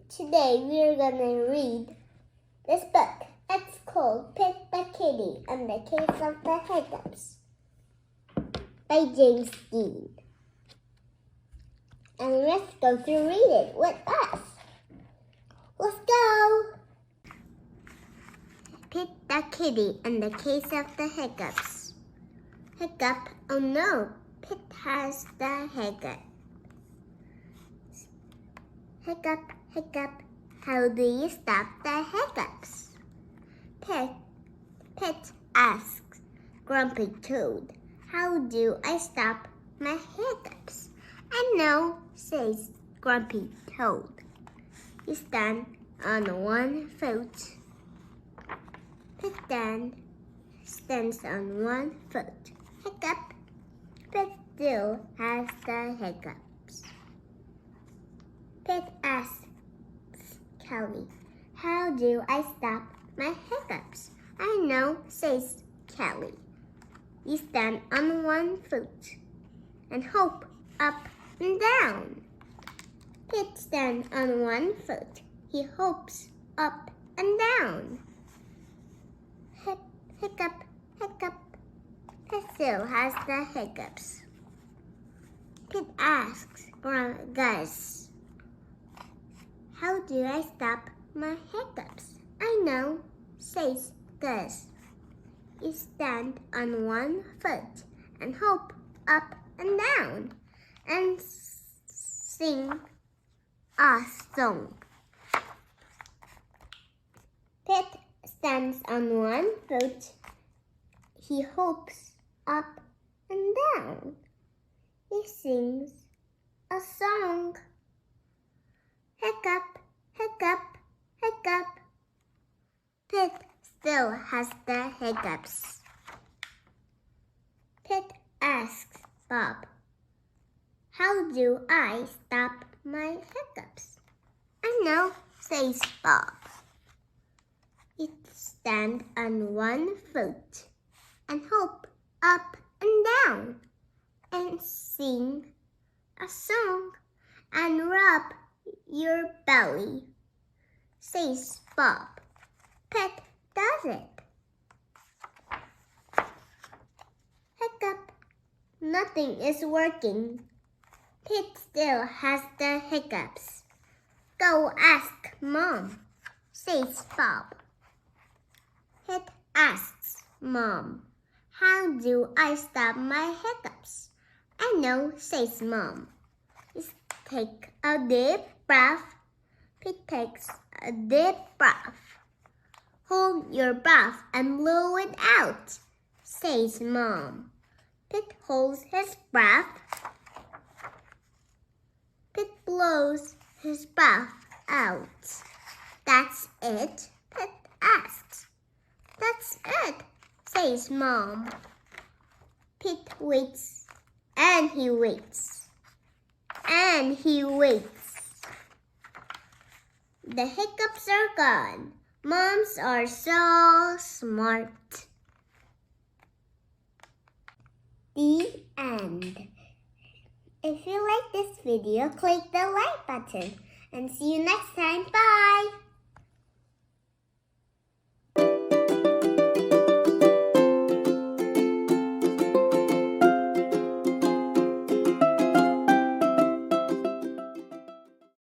Today we're gonna read this book. It's called Petethekitty and the Case of the Hiccups by James Dean. And let's go to read it with us. Let's go! Petethekitty and the Case of the Hiccups. Hiccup, oh no, Pet has the hiccup. Hiccup, hiccup, how do you stop the hiccups? Pet asks Grumpy Toad, how do I stop my hiccups? I know, says Grumpy Toad. He stands on one foot. Pet stands on one foot. Hiccup, Pet still has the hiccups. Pet asks Kelly, how do I stop my hiccups? I know, says Kelly. You stand on one foot and hop up and down. Pet stands on one foot. He hops up and down. Hiccup, hiccup, Pet still has the hiccups. Pet asks Gus, how do I stop my hiccups? I know, says Gus. You stand on one foot and hop up and down and sing a song. Pet stands on one foot. He hops up and down. He sings a song. Hiccup, hiccup, hiccup. Pet still has the hiccups. Pet asks Bob, how do I stop my hiccups? I know, says Bob. You stand on one foot and hop up and down and sing a song and rub your belly, says Bob. Pet does it. Hiccup, nothing is working. Pet still has the hiccups. Go ask Mom, says Bob. Pet asks Mom, how do I stop my hiccups? I know, says Mom. Just take a deep breath. Pet takes a deep breath. Hold your breath and blow it out, says Mom. Pet holds his breath. Pet blows his breath out. That's it, Pet asks. That's it, says Mom. Pet waits, and he waits, and he waits. The hiccups are gone. Moms are so smart. The end. If you like this video, click the like button and see you next time.